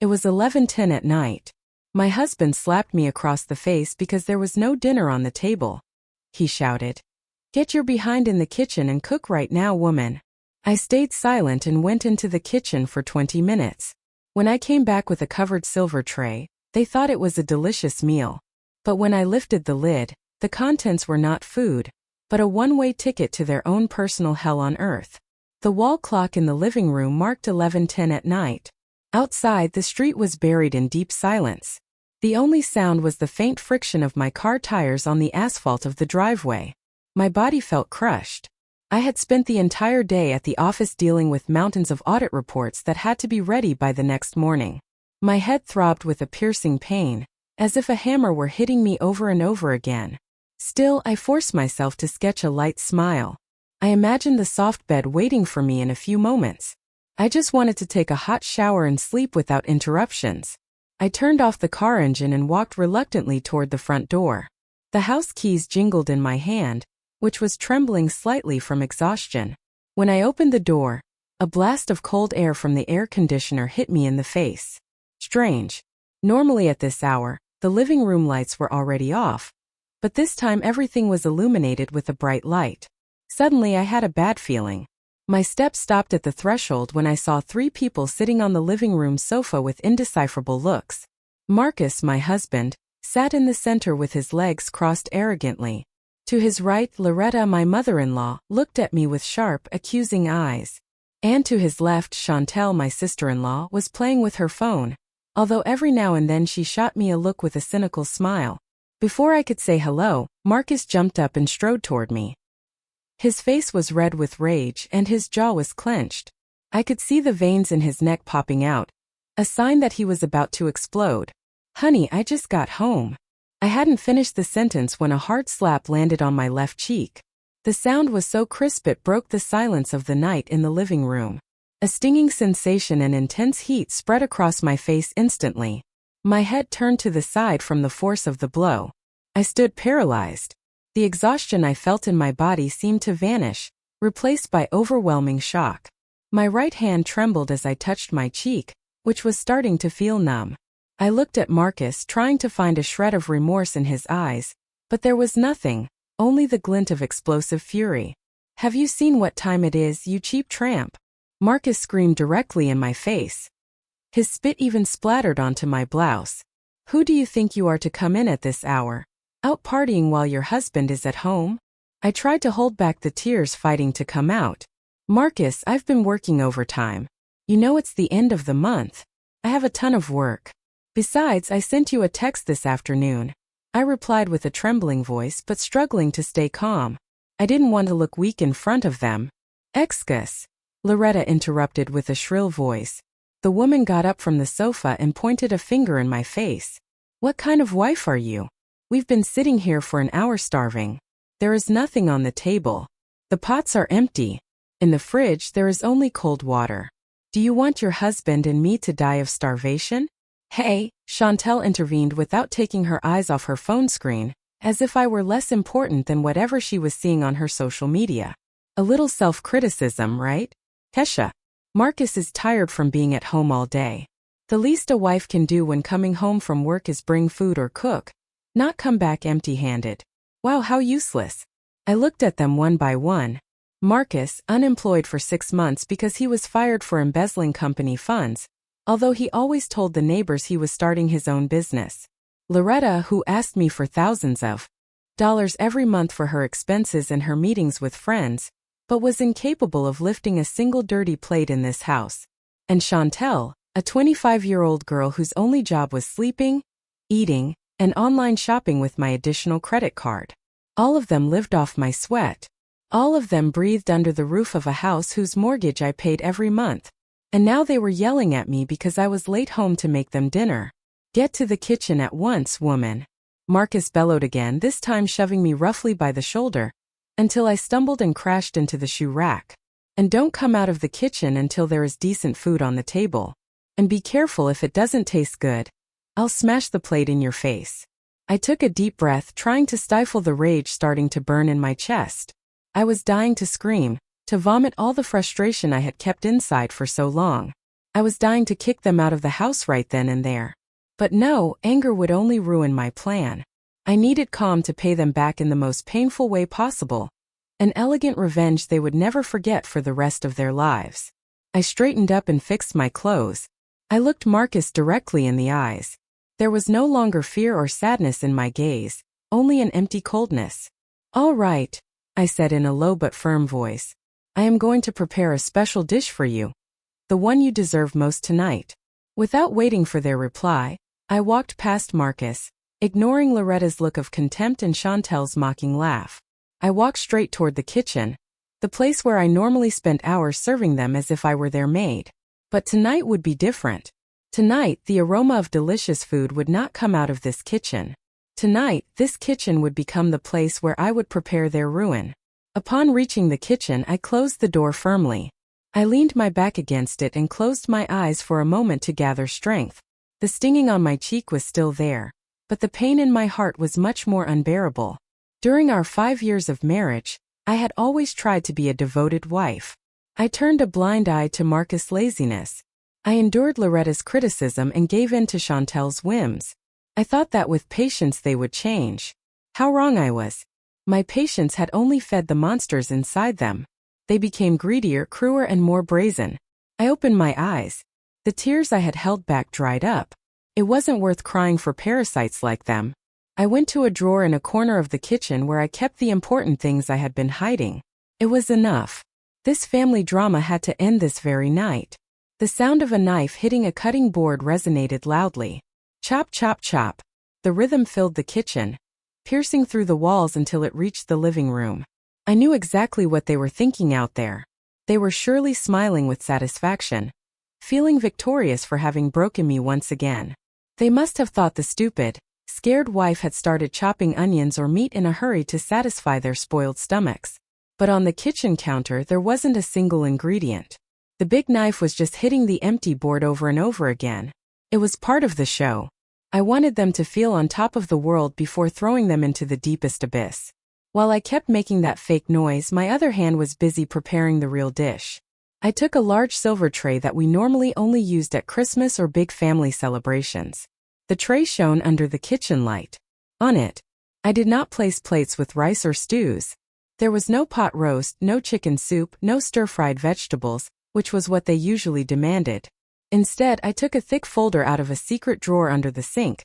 It was 11:10 at night. My husband slapped me across the face because there was no dinner on the table. He shouted, "Get your behind in the kitchen and cook right now, woman." I stayed silent and went into the kitchen for 20 minutes. When I came back with a covered silver tray, they thought it was a delicious meal. But when I lifted the lid, the contents were not food, but a one-way ticket to their own personal hell on earth. The wall clock in the living room marked 11:10 at night. Outside, the street was buried in deep silence. The only sound was the faint friction of my car tires on the asphalt of the driveway. My body felt crushed. I had spent the entire day at the office dealing with mountains of audit reports that had to be ready by the next morning. My head throbbed with a piercing pain, as if a hammer were hitting me over and over again. Still, I forced myself to sketch a light smile. I imagined the soft bed waiting for me in a few moments. I just wanted to take a hot shower and sleep without interruptions. I turned off the car engine and walked reluctantly toward the front door. The house keys jingled in my hand, which was trembling slightly from exhaustion. When I opened the door, a blast of cold air from the air conditioner hit me in the face. Strange. Normally at this hour, the living room lights were already off, but this time everything was illuminated with a bright light. Suddenly I had a bad feeling. My steps stopped at the threshold when I saw 3 people sitting on the living room sofa with indecipherable looks. Marcus, my husband, sat in the center with his legs crossed arrogantly. To his right, Loretta, my mother-in-law, looked at me with sharp, accusing eyes. And to his left, Chantel, my sister-in-law, was playing with her phone, although every now and then she shot me a look with a cynical smile. Before I could say hello, Marcus jumped up and strode toward me. His face was red with rage and his jaw was clenched. I could see the veins in his neck popping out, a sign that he was about to explode. "Honey, I just got home." I hadn't finished the sentence when a hard slap landed on my left cheek. The sound was so crisp it broke the silence of the night in the living room. A stinging sensation and intense heat spread across my face instantly. My head turned to the side from the force of the blow. I stood paralyzed. The exhaustion I felt in my body seemed to vanish, replaced by overwhelming shock. My right hand trembled as I touched my cheek, which was starting to feel numb. I looked at Marcus, trying to find a shred of remorse in his eyes, but there was nothing, only the glint of explosive fury. "Have you seen what time it is, you cheap tramp?" Marcus screamed directly in my face. His spit even splattered onto my blouse. "Who do you think you are to come in at this hour? Out partying while your husband is at home?" I tried to hold back the tears fighting to come out. "Marcus, I've been working overtime. You know it's the end of the month. I have a ton of work. Besides, I sent you a text this afternoon." I replied with a trembling voice but struggling to stay calm. I didn't want to look weak in front of them. "Excuse," Loretta interrupted with a shrill voice. The woman got up from the sofa and pointed a finger in my face. "What kind of wife are you? We've been sitting here for an hour starving. There is nothing on the table. The pots are empty. In the fridge there is only cold water. Do you want your husband and me to die of starvation?" "Hey," Chantel intervened without taking her eyes off her phone screen, as if I were less important than whatever she was seeing on her social media. "A little self-criticism, right? Kesha. Marcus is tired from being at home all day. The least a wife can do when coming home from work is bring food or cook, not come back empty-handed. Wow, how useless." I looked at them one by one. Marcus, unemployed for 6 months because he was fired for embezzling company funds, although he always told the neighbors he was starting his own business. Loretta, who asked me for thousands of dollars every month for her expenses and her meetings with friends, but was incapable of lifting a single dirty plate in this house. And Chantel, a 25-year-old girl whose only job was sleeping, eating, and online shopping with my additional credit card. All of them lived off my sweat. All of them breathed under the roof of a house whose mortgage I paid every month. And now they were yelling at me because I was late home to make them dinner. "Get to the kitchen at once, woman," Marcus bellowed again, this time shoving me roughly by the shoulder, until I stumbled and crashed into the shoe rack. "And don't come out of the kitchen until there is decent food on the table. And be careful if it doesn't taste good. I'll smash the plate in your face." I took a deep breath, trying to stifle the rage starting to burn in my chest. I was dying to scream, to vomit all the frustration I had kept inside for so long. I was dying to kick them out of the house right then and there. But no, anger would only ruin my plan. I needed calm to pay them back in the most painful way possible. An elegant revenge they would never forget for the rest of their lives. I straightened up and fixed my clothes. I looked Marcus directly in the eyes. There was no longer fear or sadness in my gaze, only an empty coldness. "All right," I said in a low but firm voice. "I am going to prepare a special dish for you. The one you deserve most tonight." Without waiting for their reply, I walked past Marcus, ignoring Loretta's look of contempt and Chantel's mocking laugh. I walked straight toward the kitchen, the place where I normally spent hours serving them as if I were their maid. But tonight would be different. Tonight, the aroma of delicious food would not come out of this kitchen. Tonight, this kitchen would become the place where I would prepare their ruin. Upon reaching the kitchen, I closed the door firmly. I leaned my back against it and closed my eyes for a moment to gather strength. The stinging on my cheek was still there, but the pain in my heart was much more unbearable. During our 5 years of marriage, I had always tried to be a devoted wife. I turned a blind eye to Marcus' laziness. I endured Loretta's criticism and gave in to Chantel's whims. I thought that with patience they would change. How wrong I was. My patience had only fed the monsters inside them. They became greedier, crueler, and more brazen. I opened my eyes. The tears I had held back dried up. It wasn't worth crying for parasites like them. I went to a drawer in a corner of the kitchen where I kept the important things I had been hiding. It was enough. This family drama had to end this very night. The sound of a knife hitting a cutting board resonated loudly. Chop, chop, chop. The rhythm filled the kitchen, piercing through the walls until it reached the living room. I knew exactly what they were thinking out there. They were surely smiling with satisfaction, feeling victorious for having broken me once again. They must have thought the stupid, scared wife had started chopping onions or meat in a hurry to satisfy their spoiled stomachs. But on the kitchen counter there wasn't a single ingredient. The big knife was just hitting the empty board over and over again. It was part of the show. I wanted them to feel on top of the world before throwing them into the deepest abyss. While I kept making that fake noise, my other hand was busy preparing the real dish. I took a large silver tray that we normally only used at Christmas or big family celebrations. The tray shone under the kitchen light. On it, I did not place plates with rice or stews. There was no pot roast, no chicken soup, no stir-fried vegetables, which was what they usually demanded. Instead, I took a thick folder out of a secret drawer under the sink,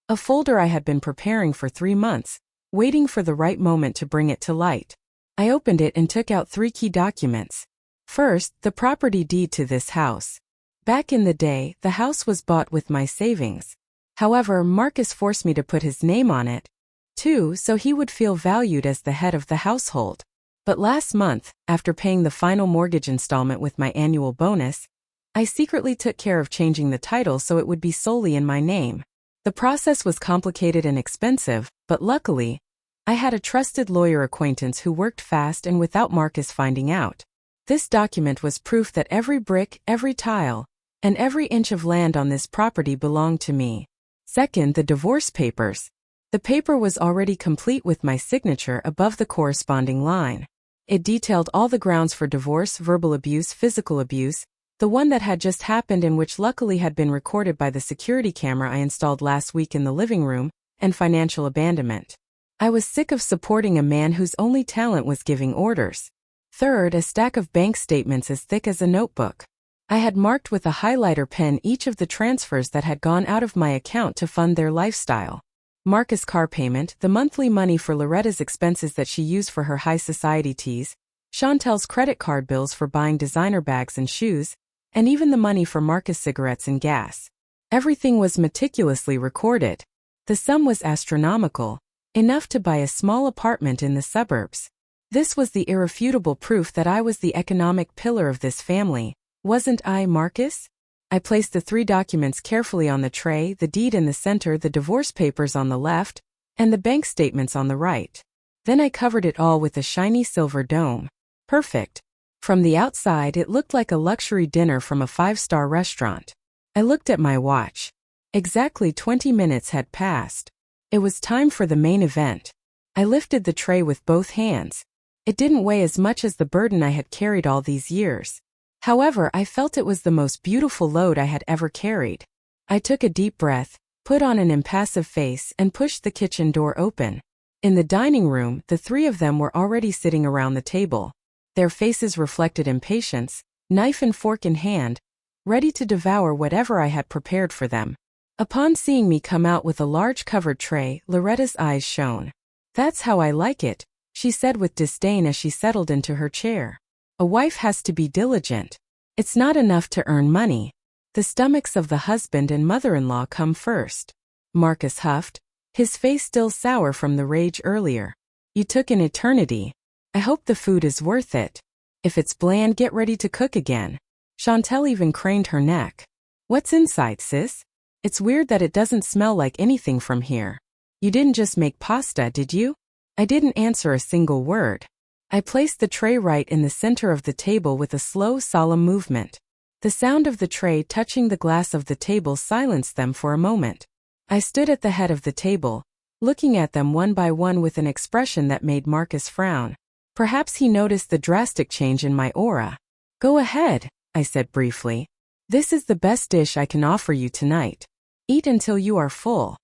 a folder I had been preparing for 3 months, waiting for the right moment to bring it to light. I opened it and took out 3 key documents. First, the property deed to this house. Back in the day, the house was bought with my savings. However, Marcus forced me to put his name on it, too, so he would feel valued as the head of the household. But last month, after paying the final mortgage installment with my annual bonus, I secretly took care of changing the title so it would be solely in my name. The process was complicated and expensive, but luckily, I had a trusted lawyer acquaintance who worked fast and without Marcus finding out. This document was proof that every brick, every tile, and every inch of land on this property belonged to me. Second, the divorce papers. The paper was already complete with my signature above the corresponding line. It detailed all the grounds for divorce, verbal abuse, physical abuse, the one that had just happened and which luckily had been recorded by the security camera I installed last week in the living room, and financial abandonment. I was sick of supporting a man whose only talent was giving orders. Third, a stack of bank statements as thick as a notebook. I had marked with a highlighter pen each of the transfers that had gone out of my account to fund their lifestyle. Marcus' car payment, the monthly money for Loretta's expenses that she used for her high society teas, Chantel's credit card bills for buying designer bags and shoes, and even the money for Marcus' cigarettes and gas. Everything was meticulously recorded. The sum was astronomical, enough to buy a small apartment in the suburbs. This was the irrefutable proof that I was the economic pillar of this family. Wasn't I, Marcus? I placed the 3 documents carefully on the tray, the deed in the center, the divorce papers on the left, and the bank statements on the right. Then I covered it all with a shiny silver dome. Perfect. From the outside, it looked like a luxury dinner from a 5-star restaurant. I looked at my watch. Exactly 20 minutes had passed. It was time for the main event. I lifted the tray with both hands. It didn't weigh as much as the burden I had carried all these years. However, I felt it was the most beautiful load I had ever carried. I took a deep breath, put on an impassive face, and pushed the kitchen door open. In the dining room, the three of them were already sitting around the table. Their faces reflected impatience, knife and fork in hand, ready to devour whatever I had prepared for them. Upon seeing me come out with a large covered tray, Loretta's eyes shone. "That's how I like it," she said with disdain as she settled into her chair. "A wife has to be diligent. It's not enough to earn money. The stomachs of the husband and mother-in-law come first." Marcus huffed, his face still sour from the rage earlier. "You took an eternity. I hope the food is worth it. If it's bland, get ready to cook again." Chantel even craned her neck. "What's inside, sis? It's weird that it doesn't smell like anything from here. You didn't just make pasta, did you?" I didn't answer a single word. I placed the tray right in the center of the table with a slow, solemn movement. The sound of the tray touching the glass of the table silenced them for a moment. I stood at the head of the table, looking at them one by one with an expression that made Marcus frown. Perhaps he noticed the drastic change in my aura. "Go ahead," I said briefly. "This is the best dish I can offer you tonight. Eat until you are full."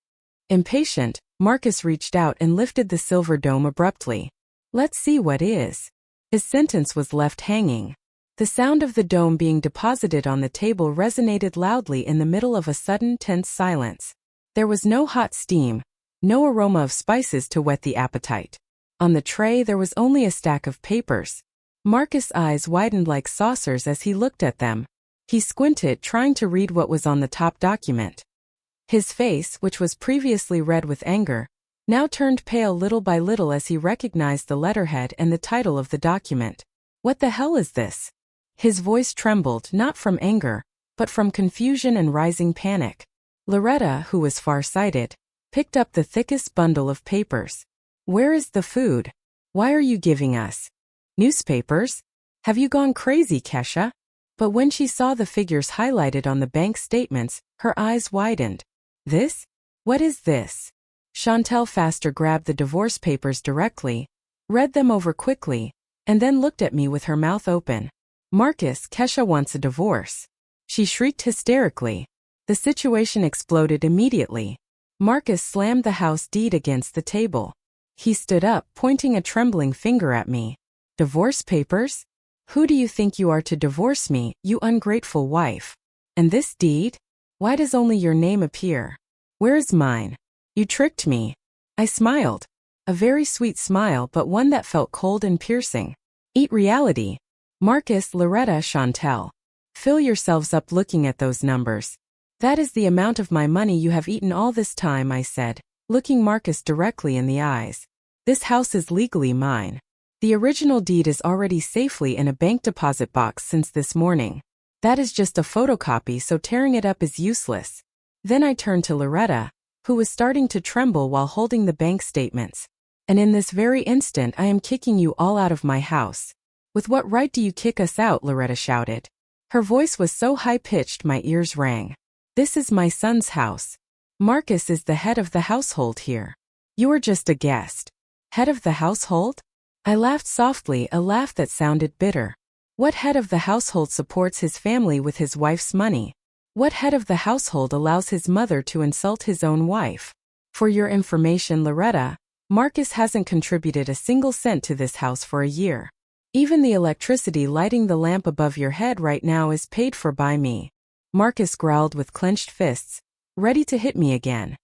Impatient, Marcus reached out and lifted the silver dome abruptly. "Let's see what is." His sentence was left hanging. The sound of the dome being deposited on the table resonated loudly in the middle of a sudden tense silence. There was no hot steam, no aroma of spices to whet the appetite. On the tray there was only a stack of papers. Marcus' eyes widened like saucers as he looked at them. He squinted, trying to read what was on the top document. His face, which was previously red with anger, now turned pale little by little as he recognized the letterhead and the title of the document. "What the hell is this?" His voice trembled, not from anger, but from confusion and rising panic. Loretta, who was far-sighted, picked up the thickest bundle of papers. "Where is the food? Why are you giving us newspapers? Have you gone crazy, Kesha?" But when she saw the figures highlighted on the bank statements, her eyes widened. "This? What is this?" Chantel faster grabbed the divorce papers directly, read them over quickly, and then looked at me with her mouth open. "Marcus, Kesha wants a divorce." She shrieked hysterically. The situation exploded immediately. Marcus slammed the house deed against the table. He stood up, pointing a trembling finger at me. "Divorce papers? Who do you think you are to divorce me, you ungrateful wife? And this deed? Why does only your name appear? Where is mine? You tricked me." I smiled. A very sweet smile, but one that felt cold and piercing. "Eat reality. Marcus, Loretta, Chantel. Fill yourselves up looking at those numbers. That is the amount of my money you have eaten all this time," I said, looking Marcus directly in the eyes. "This house is legally mine. The original deed is already safely in a bank deposit box since this morning. That is just a photocopy, so tearing it up is useless." Then I turned to Loretta, who was starting to tremble while holding the bank statements. "And in this very instant I am kicking you all out of my house." "With what right do you kick us out?" Loretta shouted. Her voice was so high-pitched my ears rang. "This is my son's house. Marcus is the head of the household here. You are just a guest." "Head of the household?" I laughed softly, a laugh that sounded bitter. What head of the household supports his family with his wife's money? What head of the household allows his mother to insult his own wife? For your information, Loretta, Marcus hasn't contributed a single cent to this house for a year. Even the electricity lighting the lamp above your head right now is paid for by me. Marcus growled with clenched fists, ready to hit me again.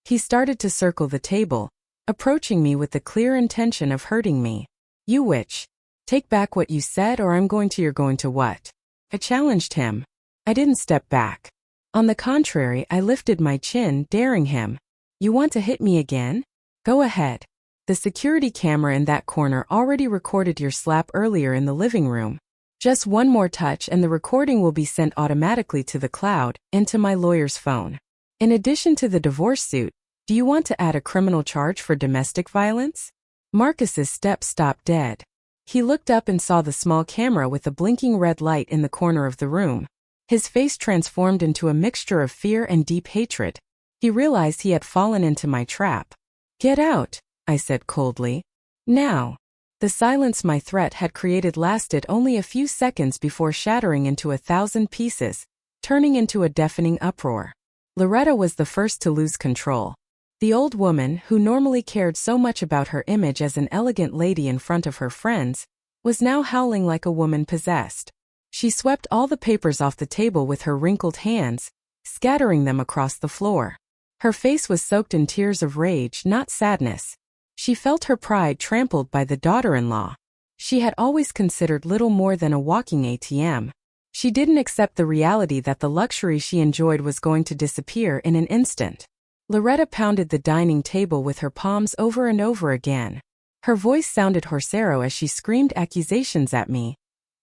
He started to circle the table, approaching me with the clear intention of hurting me. "You witch. Take back what you said or I'm going to you're going to what?" I challenged him. I didn't step back. On the contrary, I lifted my chin, daring him. "You want to hit me again? Go ahead. The security camera in that corner already recorded your slap earlier in the living room. Just one more touch and the recording will be sent automatically to the cloud and to my lawyer's phone. In addition to the divorce suit, do you want to add a criminal charge for domestic violence?" Marcus's steps stopped dead. He looked up and saw the small camera with a blinking red light in the corner of the room. His face transformed into a mixture of fear and deep hatred. He realized he had fallen into my trap. "Get out," I said coldly. "Now." The silence my threat had created lasted only a few seconds before shattering into 1,000 pieces, turning into a deafening uproar. Loretta was the first to lose control. The old woman, who normally cared so much about her image as an elegant lady in front of her friends, was now howling like a woman possessed. She swept all the papers off the table with her wrinkled hands, scattering them across the floor. Her face was soaked in tears of rage, not sadness. She felt her pride trampled by the daughter-in-law. She had always considered little more than a walking ATM. She didn't accept the reality that the luxury she enjoyed was going to disappear in an instant. Loretta pounded the dining table with her palms over and over again. Her voice sounded horsero as she screamed accusations at me,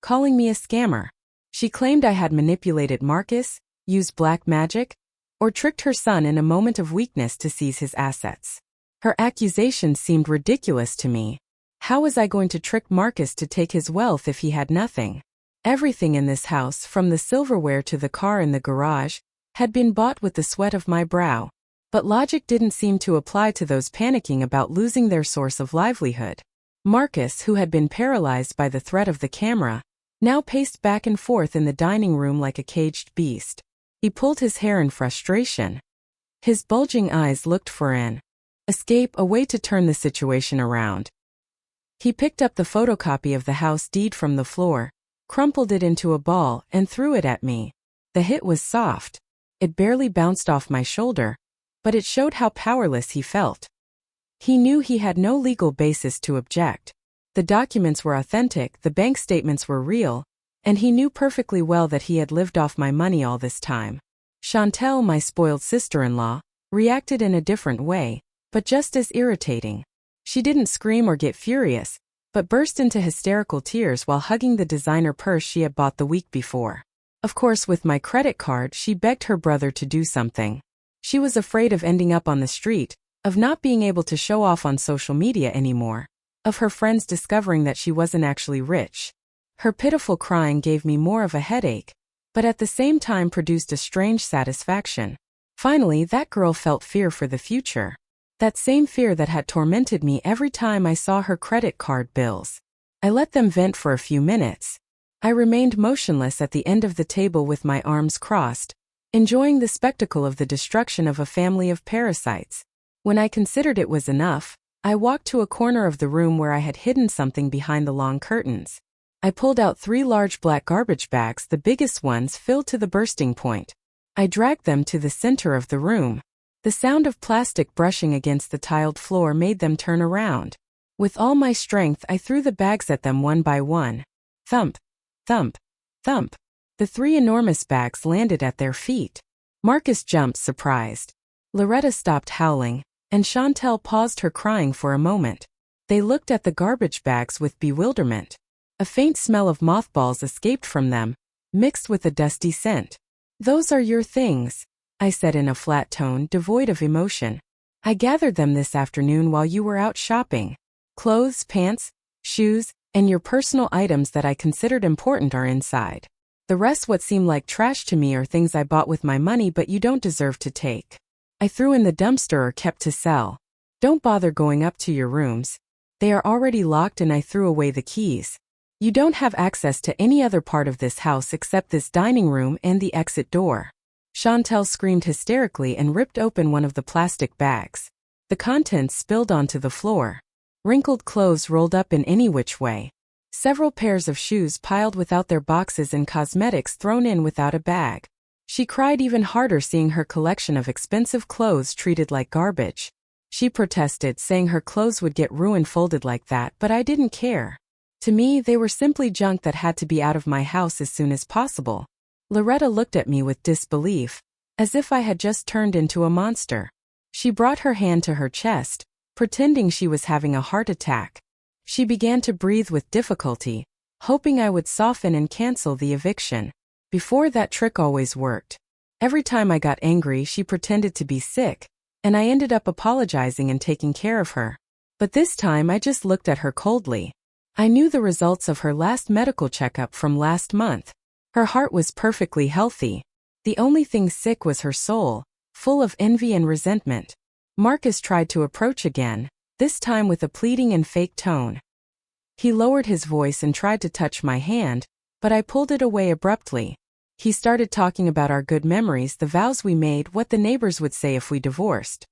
calling me a scammer. She claimed I had manipulated Marcus, used black magic, or tricked her son in a moment of weakness to seize his assets. Her accusations seemed ridiculous to me. How was I going to trick Marcus to take his wealth if he had nothing? Everything in this house, from the silverware to the car in the garage, had been bought with the sweat of my brow. But logic didn't seem to apply to those panicking about losing their source of livelihood. Marcus, who had been paralyzed by the threat of the camera, now paced back and forth in the dining room like a caged beast. He pulled his hair in frustration. His bulging eyes looked for an escape, a way to turn the situation around. He picked up the photocopy of the house deed from the floor, crumpled it into a ball, and threw it at me. The hit was soft. It barely bounced off my shoulder, but it showed how powerless he felt. He knew he had no legal basis to object. The documents were authentic, the bank statements were real, and he knew perfectly well that he had lived off my money all this time. Chantel, my spoiled sister-in-law, reacted in a different way, but just as irritating. She didn't scream or get furious, but burst into hysterical tears while hugging the designer purse she had bought the week before. Of course, with my credit card, she begged her brother to do something. She was afraid of ending up on the street, of not being able to show off on social media anymore, of her friends discovering that she wasn't actually rich. Her pitiful crying gave me more of a headache, but at the same time produced a strange satisfaction. Finally, that girl felt fear for the future. That same fear that had tormented me every time I saw her credit card bills. I let them vent for a few minutes. I remained motionless at the end of the table with my arms crossed, enjoying the spectacle of the destruction of a family of parasites. When I considered it was enough, I walked to a corner of the room where I had hidden something behind the long curtains. I pulled out 3 large black garbage bags, the biggest ones filled to the bursting point. I dragged them to the center of the room. The sound of plastic brushing against the tiled floor made them turn around. With all my strength, I threw the bags at them one by one. Thump, thump, thump. The 3 enormous bags landed at their feet. Marcus jumped, surprised. Loretta stopped howling, and Chantel paused her crying for a moment. They looked at the garbage bags with bewilderment. A faint smell of mothballs escaped from them, mixed with a dusty scent. "Those are your things," I said in a flat tone devoid of emotion. "I gathered them this afternoon while you were out shopping. Clothes, pants, shoes, and your personal items that I considered important are inside. The rest, what seem like trash to me, are things I bought with my money but you don't deserve to take. I threw in the dumpster or kept to sell. Don't bother going up to your rooms. They are already locked and I threw away the keys. You don't have access to any other part of this house except this dining room and the exit door." Chantel screamed hysterically and ripped open one of the plastic bags. The contents spilled onto the floor. Wrinkled clothes rolled up in any which way. Several pairs of shoes piled without their boxes and cosmetics thrown in without a bag. She cried even harder seeing her collection of expensive clothes treated like garbage. She protested, saying her clothes would get ruined folded like that, but I didn't care. To me, they were simply junk that had to be out of my house as soon as possible. Loretta looked at me with disbelief, as if I had just turned into a monster. She brought her hand to her chest, pretending she was having a heart attack. She began to breathe with difficulty, hoping I would soften and cancel the eviction. Before, that trick always worked. Every time I got angry, she pretended to be sick, and I ended up apologizing and taking care of her. But this time I just looked at her coldly. I knew the results of her last medical checkup from last month. Her heart was perfectly healthy. The only thing sick was her soul, full of envy and resentment. Marcus tried to approach again, this time with a pleading and fake tone. He lowered his voice and tried to touch my hand, but I pulled it away abruptly. He started talking about our good memories, the vows we made, what the neighbors would say if we divorced.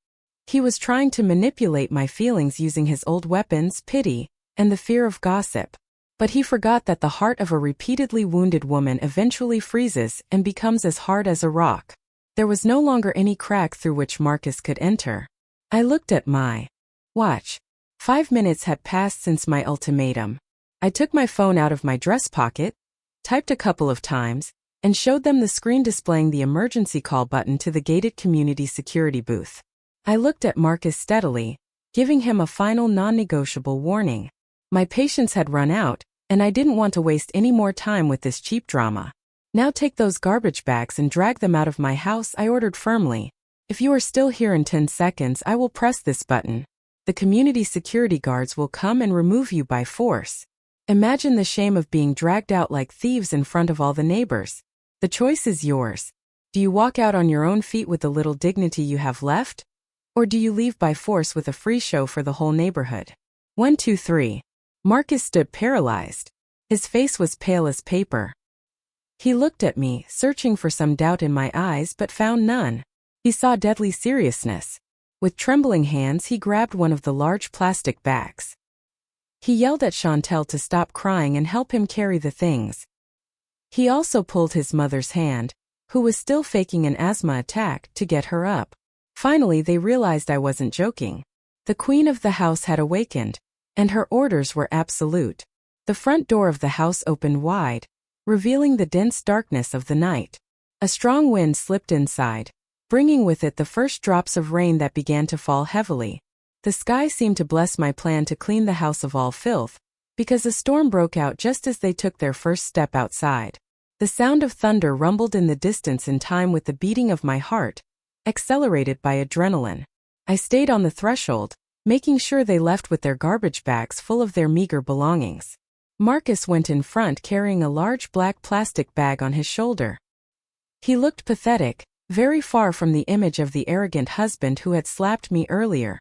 He was trying to manipulate my feelings using his old weapons, pity, and the fear of gossip. But he forgot that the heart of a repeatedly wounded woman eventually freezes and becomes as hard as a rock. There was no longer any crack through which Marcus could enter. I looked at my watch. 5 minutes had passed since my ultimatum. I took my phone out of my dress pocket, typed a couple of times, and showed them the screen displaying the emergency call button to the gated community security booth. I looked at Marcus steadily, giving him a final non-negotiable warning. My patience had run out, and I didn't want to waste any more time with this cheap drama. Now take those garbage bags and drag them out of my house, I ordered firmly. If you are still here in 10 seconds, I will press this button. The community security guards will come and remove you by force. Imagine the shame of being dragged out like thieves in front of all the neighbors. The choice is yours. Do you walk out on your own feet with the little dignity you have left? Or do you leave by force with a free show for the whole neighborhood? 1, 2, 3. Marcus stood paralyzed. His face was pale as paper. He looked at me, searching for some doubt in my eyes, but found none. He saw deadly seriousness. With trembling hands, he grabbed one of the large plastic bags. He yelled at Chantel to stop crying and help him carry the things. He also pulled his mother's hand, who was still faking an asthma attack, to get her up. Finally, they realized I wasn't joking. The queen of the house had awakened, and her orders were absolute. The front door of the house opened wide, revealing the dense darkness of the night. A strong wind slipped inside, bringing with it the first drops of rain that began to fall heavily. The sky seemed to bless my plan to clean the house of all filth, because a storm broke out just as they took their first step outside. The sound of thunder rumbled in the distance in time with the beating of my heart, accelerated by adrenaline. I stayed on the threshold, making sure they left with their garbage bags full of their meager belongings. Marcus went in front carrying a large black plastic bag on his shoulder. He looked pathetic, very far from the image of the arrogant husband who had slapped me earlier.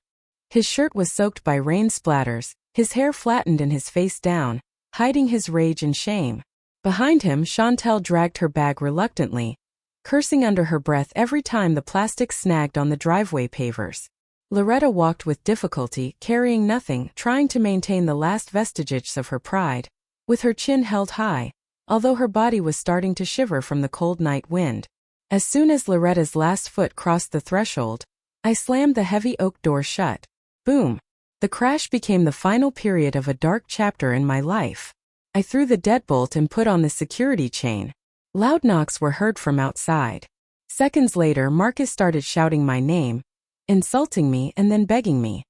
His shirt was soaked by rain splatters, his hair flattened and his face down, hiding his rage and shame. Behind him, Chantel dragged her bag reluctantly, cursing under her breath every time the plastic snagged on the driveway pavers. Loretta walked with difficulty, carrying nothing, trying to maintain the last vestiges of her pride, with her chin held high, although her body was starting to shiver from the cold night wind. As soon as Loretta's last foot crossed the threshold, I slammed the heavy oak door shut. Boom! The crash became the final period of a dark chapter in my life. I threw the deadbolt and put on the security chain. Loud knocks were heard from outside. Seconds later, Marcus started shouting my name, insulting me and then begging me.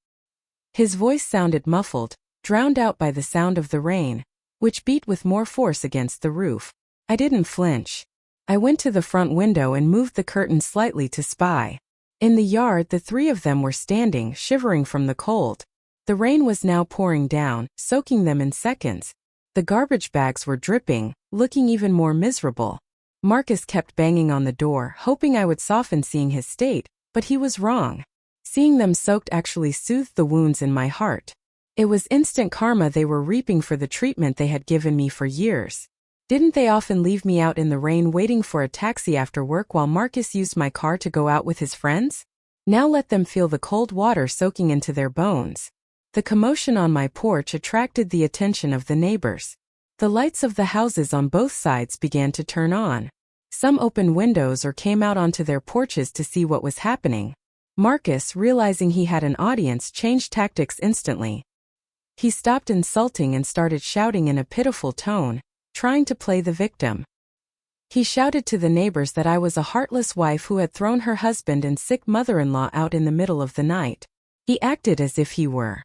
His voice sounded muffled, drowned out by the sound of the rain, which beat with more force against the roof. I didn't flinch. I went to the front window and moved the curtain slightly to spy. In the yard, the three of them were standing, shivering from the cold. The rain was now pouring down, soaking them in seconds. The garbage bags were dripping, looking even more miserable. Marcus kept banging on the door, hoping I would soften seeing his state, but he was wrong. Seeing them soaked actually soothed the wounds in my heart. It was instant karma they were reaping for the treatment they had given me for years. Didn't they often leave me out in the rain waiting for a taxi after work while Marcus used my car to go out with his friends? Now let them feel the cold water soaking into their bones. The commotion on my porch attracted the attention of the neighbors. The lights of the houses on both sides began to turn on. Some opened windows or came out onto their porches to see what was happening. Marcus, realizing he had an audience, changed tactics instantly. He stopped insulting and started shouting in a pitiful tone, trying to play the victim. He shouted to the neighbors that I was a heartless wife who had thrown her husband and sick mother-in-law out in the middle of the night. He acted as if he were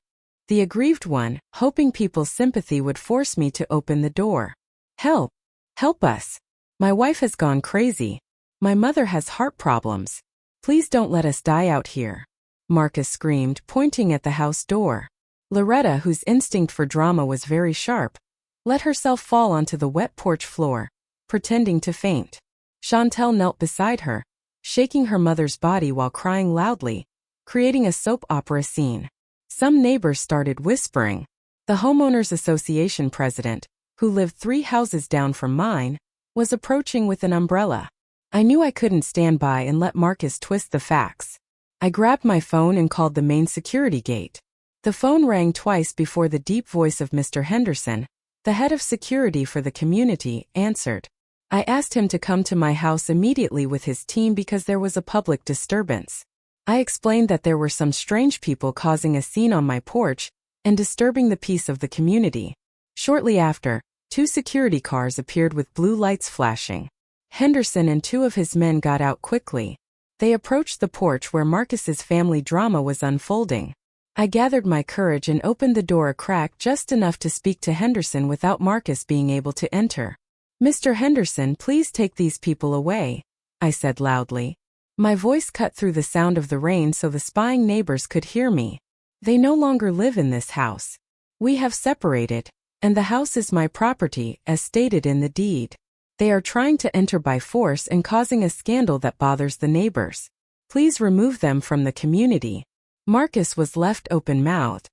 the aggrieved one, hoping people's sympathy would force me to open the door. Help! Help us! My wife has gone crazy. My mother has heart problems. Please don't let us die out here. Marcus screamed, pointing at the house door. Loretta, whose instinct for drama was very sharp, let herself fall onto the wet porch floor, pretending to faint. Chantel knelt beside her, shaking her mother's body while crying loudly, creating a soap opera scene. Some neighbors started whispering, The Homeowners Association president, who lived 3 houses down from mine, was approaching with an umbrella. I knew I couldn't stand by and let Marcus twist the facts. I grabbed my phone and called the main security gate. The phone rang twice before the deep voice of Mr. Henderson, the head of security for the community, answered. I asked him to come to my house immediately with his team because there was a public disturbance. I explained that there were some strange people causing a scene on my porch and disturbing the peace of the community. Shortly after, 2 security cars appeared with blue lights flashing. Henderson and 2 of his men got out quickly. They approached the porch where Marcus's family drama was unfolding. I gathered my courage and opened the door a crack just enough to speak to Henderson without Marcus being able to enter. Mr. Henderson, please take these people away, I said loudly. My voice cut through the sound of the rain so the spying neighbors could hear me. They no longer live in this house. We have separated, and the house is my property, as stated in the deed. They are trying to enter by force and causing a scandal that bothers the neighbors. Please remove them from the community. Marcus was left open-mouthed.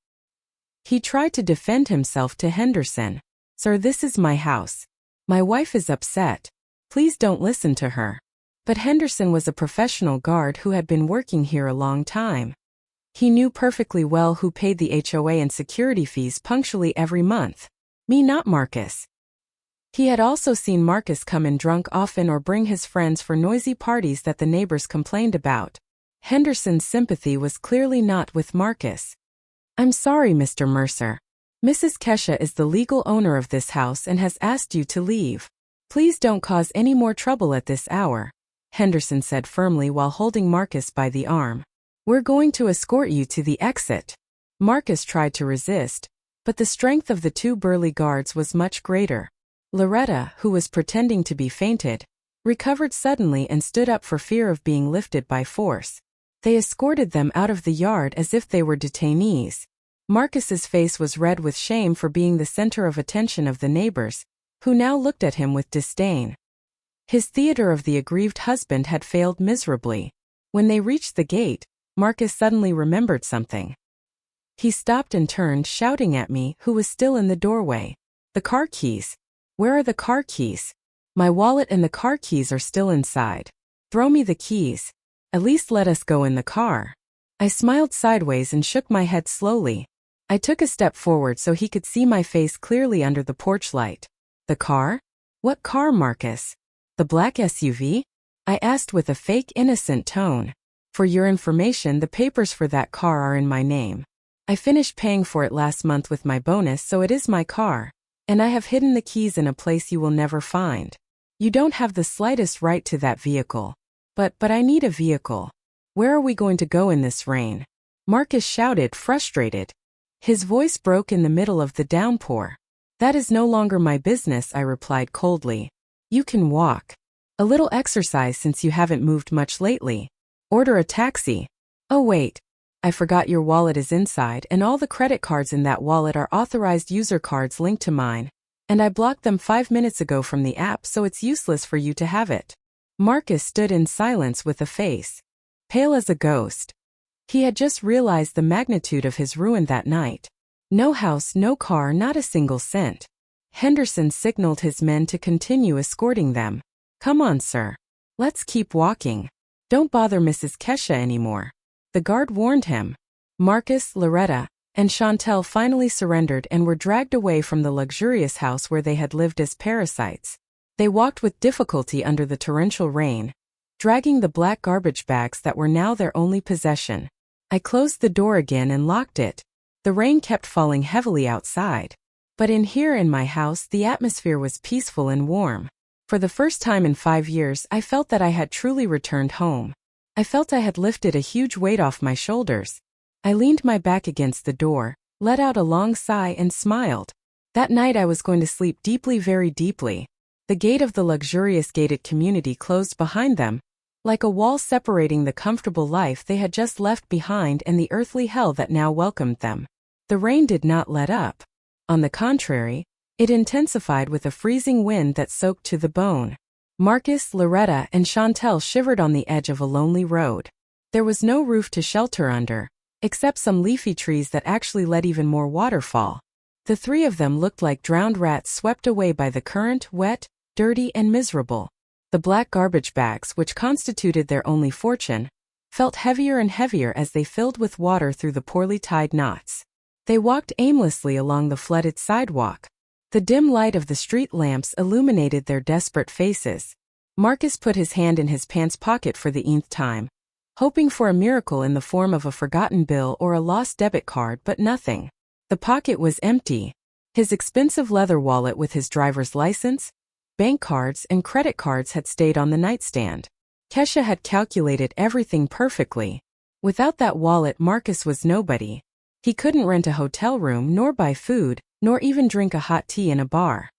He tried to defend himself to Henderson. Sir, this is my house. My wife is upset. Please don't listen to her. But Henderson was a professional guard who had been working here a long time. He knew perfectly well who paid the HOA and security fees punctually every month. Me, not Marcus. He had also seen Marcus come in drunk often or bring his friends for noisy parties that the neighbors complained about. Henderson's sympathy was clearly not with Marcus. I'm sorry, Mr. Mercer. Mrs. Kesha is the legal owner of this house and has asked you to leave. Please don't cause any more trouble at this hour, Henderson said firmly while holding Marcus by the arm. We're going to escort you to the exit. Marcus tried to resist, but the strength of the 2 burly guards was much greater. Loretta, who was pretending to be fainted, recovered suddenly and stood up for fear of being lifted by force. They escorted them out of the yard as if they were detainees. Marcus's face was red with shame for being the center of attention of the neighbors, who now looked at him with disdain. His theater of the aggrieved husband had failed miserably. When they reached the gate, Marcus suddenly remembered something. He stopped and turned, shouting at me, who was still in the doorway. The car keys. Where are the car keys? My wallet and the car keys are still inside. Throw me the keys. At least let us go in the car. I smiled sideways and shook my head slowly. I took a step forward so he could see my face clearly under the porch light. The car? What car, Marcus? The black SUV? I asked with a fake innocent tone. For your information, the papers for that car are in my name. I finished paying for it last month with my bonus, so it is my car. And I have hidden the keys in a place you will never find. You don't have the slightest right to that vehicle. But I need a vehicle. Where are we going to go in this rain? Marcus shouted, frustrated. His voice broke in the middle of the downpour. That is no longer my business, I replied coldly. You can walk. A little exercise since you haven't moved much lately. Order a taxi. Oh wait. I forgot your wallet is inside and all the credit cards in that wallet are authorized user cards linked to mine. And I blocked them 5 minutes ago from the app, so it's useless for you to have it. Marcus stood in silence with a face pale as a ghost. He had just realized the magnitude of his ruin that night. No house, no car, not a single cent. Henderson signaled his men to continue escorting them. Come on, sir. Let's keep walking. Don't bother Mrs. Kesha anymore. The guard warned him. Marcus, Loretta, and Chantel finally surrendered and were dragged away from the luxurious house where they had lived as parasites. They walked with difficulty under the torrential rain, dragging the black garbage bags that were now their only possession. I closed the door again and locked it. The rain kept falling heavily outside. But in here in my house, the atmosphere was peaceful and warm. For the first time in 5 years, I felt that I had truly returned home. I felt I had lifted a huge weight off my shoulders. I leaned my back against the door, let out a long sigh and smiled. That night I was going to sleep deeply, very deeply. The gate of the luxurious gated community closed behind them, like a wall separating the comfortable life they had just left behind and the earthly hell that now welcomed them. The rain did not let up. On the contrary, it intensified with a freezing wind that soaked to the bone. Marcus, Loretta, and Chantel shivered on the edge of a lonely road. There was no roof to shelter under, except some leafy trees that actually let even more water fall. The three of them looked like drowned rats swept away by the current, wet, dirty, and miserable. The black garbage bags, which constituted their only fortune, felt heavier and heavier as they filled with water through the poorly tied knots. They walked aimlessly along the flooded sidewalk. The dim light of the street lamps illuminated their desperate faces. Marcus put his hand in his pants pocket for the nth time, hoping for a miracle in the form of a forgotten bill or a lost debit card, but nothing. The pocket was empty. His expensive leather wallet with his driver's license, bank cards, and credit cards had stayed on the nightstand. Kesha had calculated everything perfectly. Without that wallet, Marcus was nobody. He couldn't rent a hotel room, nor buy food, nor even drink a hot tea in a bar.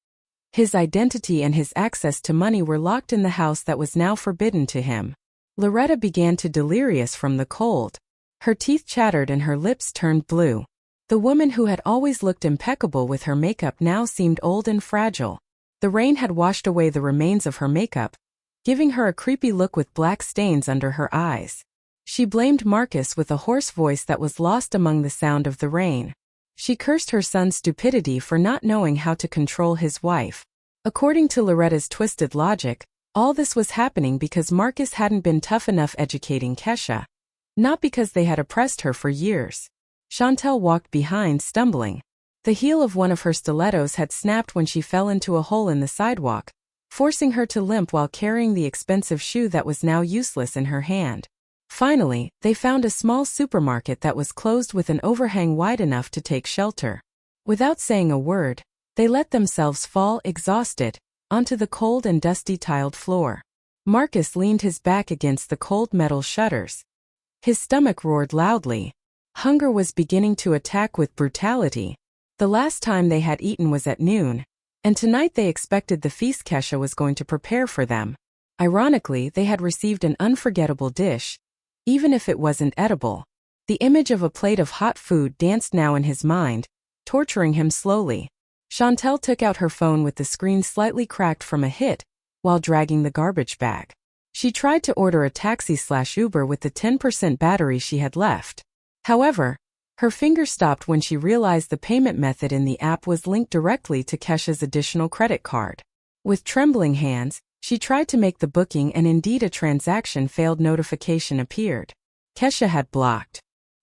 His identity and his access to money were locked in the house that was now forbidden to him. Loretta began to delirious from the cold. Her teeth chattered and her lips turned blue. The woman who had always looked impeccable with her makeup now seemed old and fragile. The rain had washed away the remains of her makeup, giving her a creepy look with black stains under her eyes. She blamed Marcus with a hoarse voice that was lost among the sound of the rain. She cursed her son's stupidity for not knowing how to control his wife. According to Loretta's twisted logic, all this was happening because Marcus hadn't been tough enough educating Kesha. Not because they had oppressed her for years. Chantel walked behind, stumbling. The heel of one of her stilettos had snapped when she fell into a hole in the sidewalk, forcing her to limp while carrying the expensive shoe that was now useless in her hand. Finally, they found a small supermarket that was closed with an overhang wide enough to take shelter. Without saying a word, they let themselves fall, exhausted, onto the cold and dusty tiled floor. Marcus leaned his back against the cold metal shutters. His stomach roared loudly. Hunger was beginning to attack with brutality. The last time they had eaten was at noon, and tonight they expected the feast Kesha was going to prepare for them. Ironically, they had received an unforgettable dish, even if it wasn't edible. The image of a plate of hot food danced now in his mind, torturing him slowly. Chantel took out her phone with the screen slightly cracked from a hit, while dragging the garbage bag. She tried to order a taxi/Uber with the 10% battery she had left. However, her finger stopped when she realized the payment method in the app was linked directly to Kesha's additional credit card. With trembling hands, she tried to make the booking, and indeed a transaction failed notification appeared. Kesha had blocked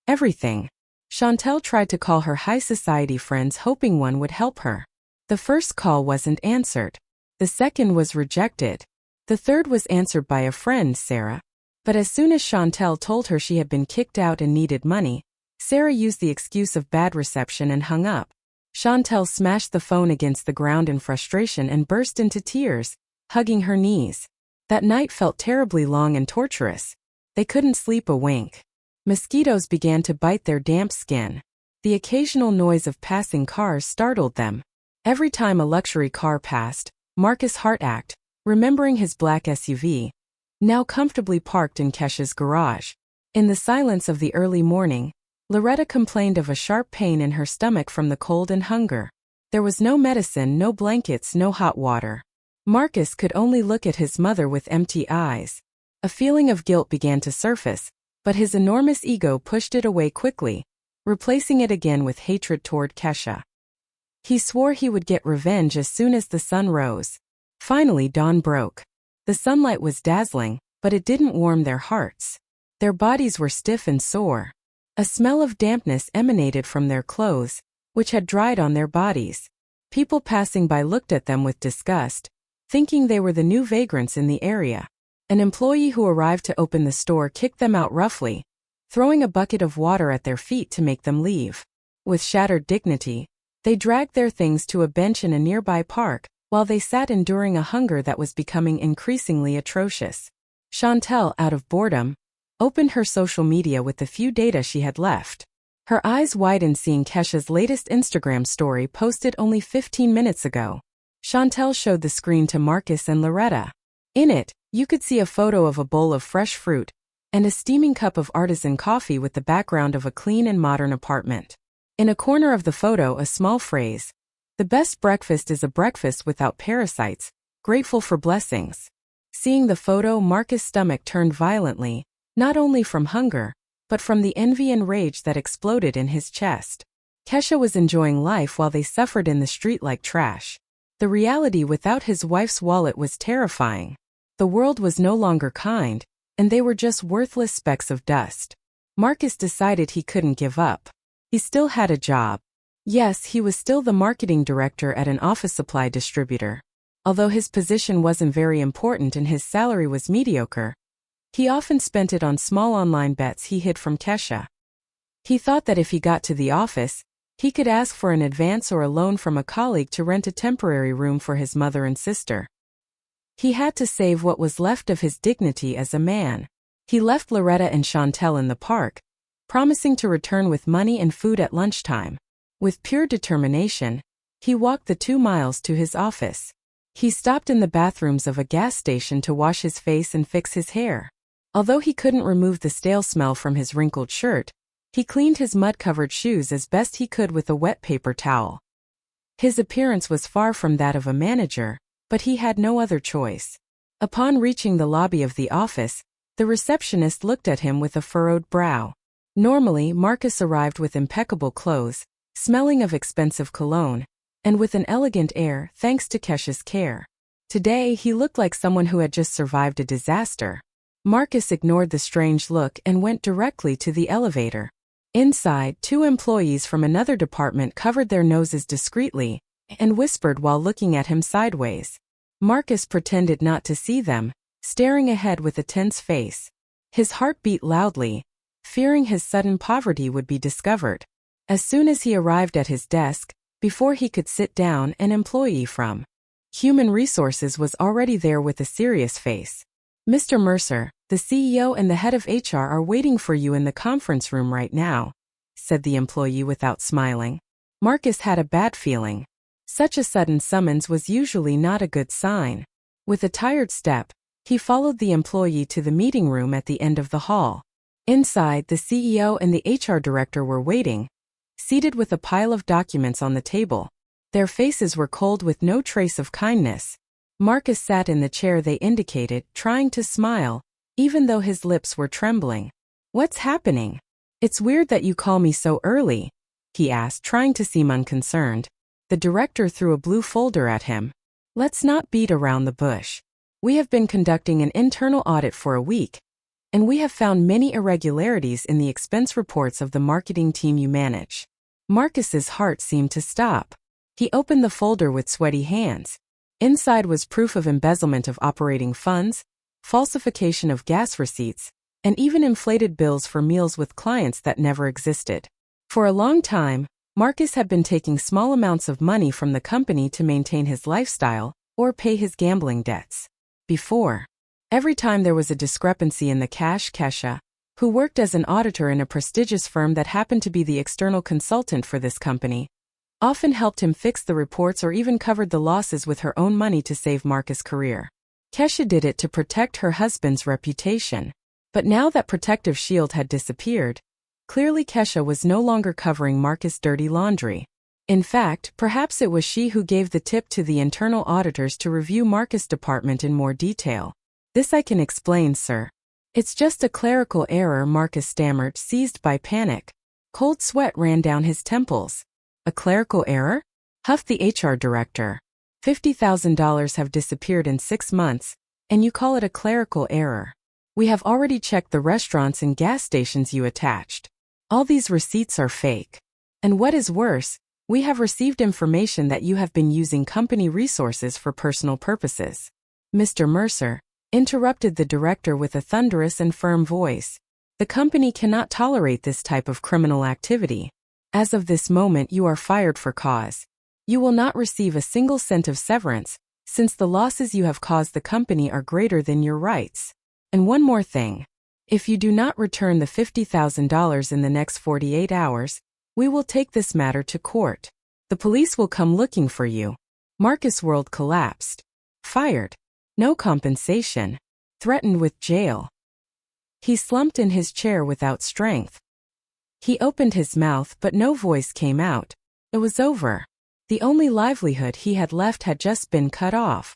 everything. Chantel tried to call her high society friends, hoping one would help her. The first call wasn't answered. The second was rejected. The third was answered by a friend, Sarah. But as soon as Chantel told her she had been kicked out and needed money, Sarah used the excuse of bad reception and hung up. Chantel smashed the phone against the ground in frustration and burst into tears, hugging her knees. That night felt terribly long and torturous. They couldn't sleep a wink. Mosquitoes began to bite their damp skin. The occasional noise of passing cars startled them. Every time a luxury car passed, Marcus' heart ached, remembering his black SUV, now comfortably parked in Kesha's garage. In the silence of the early morning, Loretta complained of a sharp pain in her stomach from the cold and hunger. There was no medicine, no blankets, no hot water. Marcus could only look at his mother with empty eyes. A feeling of guilt began to surface, but his enormous ego pushed it away quickly, replacing it again with hatred toward Kesha. He swore he would get revenge as soon as the sun rose. Finally, dawn broke. The sunlight was dazzling, but it didn't warm their hearts. Their bodies were stiff and sore. A smell of dampness emanated from their clothes, which had dried on their bodies. People passing by looked at them with disgust, thinking they were the new vagrants in the area. An employee who arrived to open the store kicked them out roughly, throwing a bucket of water at their feet to make them leave. With shattered dignity, they dragged their things to a bench in a nearby park, while they sat enduring a hunger that was becoming increasingly atrocious. Chantel, out of boredom, opened her social media with the few data she had left. Her eyes widened seeing Kesha's latest Instagram story posted only 15 minutes ago. Chantel showed the screen to Marcus and Loretta. In it, you could see a photo of a bowl of fresh fruit and a steaming cup of artisan coffee with the background of a clean and modern apartment. In a corner of the photo, a small phrase, "The best breakfast is a breakfast without parasites, grateful for blessings." Seeing the photo, Marcus' stomach turned violently, not only from hunger, but from the envy and rage that exploded in his chest. Kesha was enjoying life while they suffered in the street like trash. The reality without his wife's wallet was terrifying. The world was no longer kind, and they were just worthless specks of dust. Marcus decided he couldn't give up. He still had a job. Yes, he was still the marketing director at an office supply distributor. Although his position wasn't very important and his salary was mediocre, he often spent it on small online bets he hid from Kesha. He thought that if he got to the office, he could ask for an advance or a loan from a colleague to rent a temporary room for his mother and sister. He had to save what was left of his dignity as a man. He left Loretta and Chantel in the park, promising to return with money and food at lunchtime. With pure determination, he walked the 2 miles to his office. He stopped in the bathrooms of a gas station to wash his face and fix his hair. Although he couldn't remove the stale smell from his wrinkled shirt, he cleaned his mud-covered shoes as best he could with a wet paper towel. His appearance was far from that of a manager, but he had no other choice. Upon reaching the lobby of the office, the receptionist looked at him with a furrowed brow. Normally, Marcus arrived with impeccable clothes, smelling of expensive cologne, and with an elegant air thanks to Kesha's care. Today, he looked like someone who had just survived a disaster. Marcus ignored the strange look and went directly to the elevator. Inside, 2 employees from another department covered their noses discreetly and whispered while looking at him sideways. Marcus pretended not to see them, staring ahead with a tense face. His heart beat loudly, fearing his sudden poverty would be discovered. As soon as he arrived at his desk, before he could sit down, an employee from Human Resources was already there with a serious face. "Mr. Mercer, the CEO and the head of HR are waiting for you in the conference room right now," said the employee without smiling. Marcus had a bad feeling. Such a sudden summons was usually not a good sign. With a tired step, he followed the employee to the meeting room at the end of the hall. Inside, the CEO and the HR director were waiting, seated with a pile of documents on the table. Their faces were cold with no trace of kindness. Marcus sat in the chair they indicated, trying to smile, even though his lips were trembling. "What's happening? It's weird that you call me so early," he asked, trying to seem unconcerned. The director threw a blue folder at him. "Let's not beat around the bush. We have been conducting an internal audit for a week, and we have found many irregularities in the expense reports of the marketing team you manage." Marcus's heart seemed to stop. He opened the folder with sweaty hands. Inside was proof of embezzlement of operating funds, falsification of gas receipts, and even inflated bills for meals with clients that never existed. For a long time, Marcus had been taking small amounts of money from the company to maintain his lifestyle or pay his gambling debts. Before, every time there was a discrepancy in the cash, Kesha, who worked as an auditor in a prestigious firm that happened to be the external consultant for this company, often helped him fix the reports or even covered the losses with her own money to save Marcus' career. Kesha did it to protect her husband's reputation. But now that protective shield had disappeared, clearly Kesha was no longer covering Marcus' dirty laundry. In fact, perhaps it was she who gave the tip to the internal auditors to review Marcus' department in more detail. "This I can explain, sir. It's just a clerical error," Marcus stammered, seized by panic. Cold sweat ran down his temples. "A clerical error?" huffed the HR director. $50,000 have disappeared in 6 months, and you call it a clerical error. We have already checked the restaurants and gas stations you attached. All these receipts are fake. And what is worse, we have received information that you have been using company resources for personal purposes." "Mr. Mercer," interrupted the director with a thunderous and firm voice, "the company cannot tolerate this type of criminal activity. As of this moment, you are fired for cause. You will not receive a single cent of severance, since the losses you have caused the company are greater than your rights. And one more thing. If you do not return the $50,000 in the next 48 hours, we will take this matter to court. The police will come looking for you." Marcus' world collapsed. Fired. No compensation. Threatened with jail. He slumped in his chair without strength. He opened his mouth but no voice came out. It was over. The only livelihood he had left had just been cut off.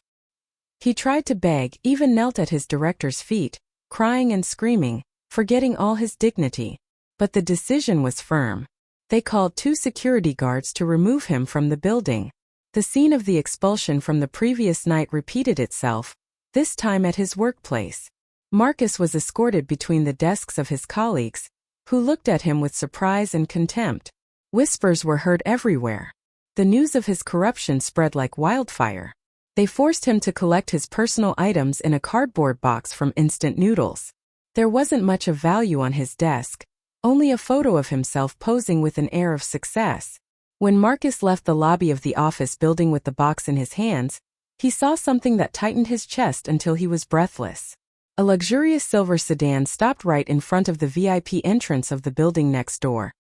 He tried to beg, even knelt at his director's feet, crying and screaming, forgetting all his dignity. But the decision was firm. They called 2 security guards to remove him from the building. The scene of the expulsion from the previous night repeated itself, this time at his workplace. Marcus was escorted between the desks of his colleagues, who looked at him with surprise and contempt. Whispers were heard everywhere. The news of his corruption spread like wildfire. They forced him to collect his personal items in a cardboard box from Instant Noodles. There wasn't much of value on his desk, only a photo of himself posing with an air of success. When Marcus left the lobby of the office building with the box in his hands, he saw something that tightened his chest until he was breathless. A luxurious silver sedan stopped right in front of the VIP entrance of the building next door.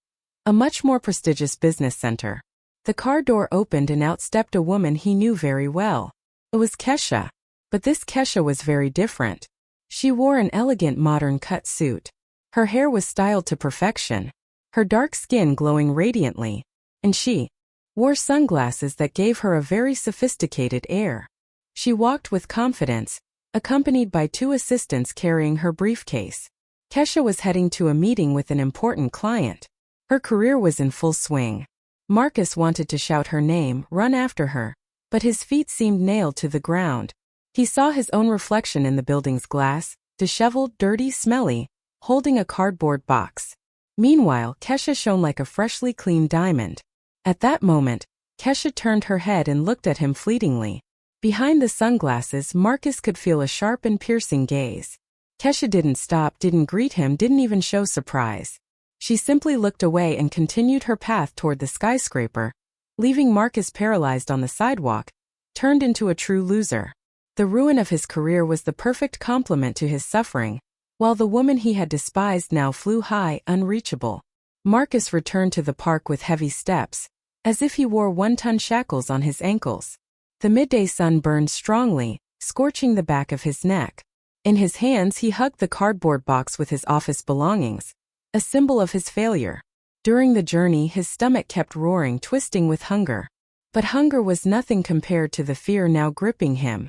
A much more prestigious business center. The car door opened and out stepped a woman he knew very well. It was Kesha. But this Kesha was very different. She wore an elegant modern cut suit. Her hair was styled to perfection, her dark skin glowing radiantly, and she wore sunglasses that gave her a very sophisticated air. She walked with confidence, accompanied by 2 assistants carrying her briefcase. Kesha was heading to a meeting with an important client. Her career was in full swing. Marcus wanted to shout her name, run after her, but his feet seemed nailed to the ground. He saw his own reflection in the building's glass, disheveled, dirty, smelly, holding a cardboard box. Meanwhile, Kesha shone like a freshly cleaned diamond. At that moment, Kesha turned her head and looked at him fleetingly. Behind the sunglasses, Marcus could feel a sharp and piercing gaze. Kesha didn't stop, didn't greet him, didn't even show surprise. She simply looked away and continued her path toward the skyscraper, leaving Marcus paralyzed on the sidewalk, turned into a true loser. The ruin of his career was the perfect complement to his suffering, while the woman he had despised now flew high, unreachable. Marcus returned to the park with heavy steps, as if he wore 1-ton shackles on his ankles. The midday sun burned strongly, scorching the back of his neck. In his hands he hugged the cardboard box with his office belongings, a symbol of his failure. During the journey his stomach kept roaring, twisting with hunger. But hunger was nothing compared to the fear now gripping him.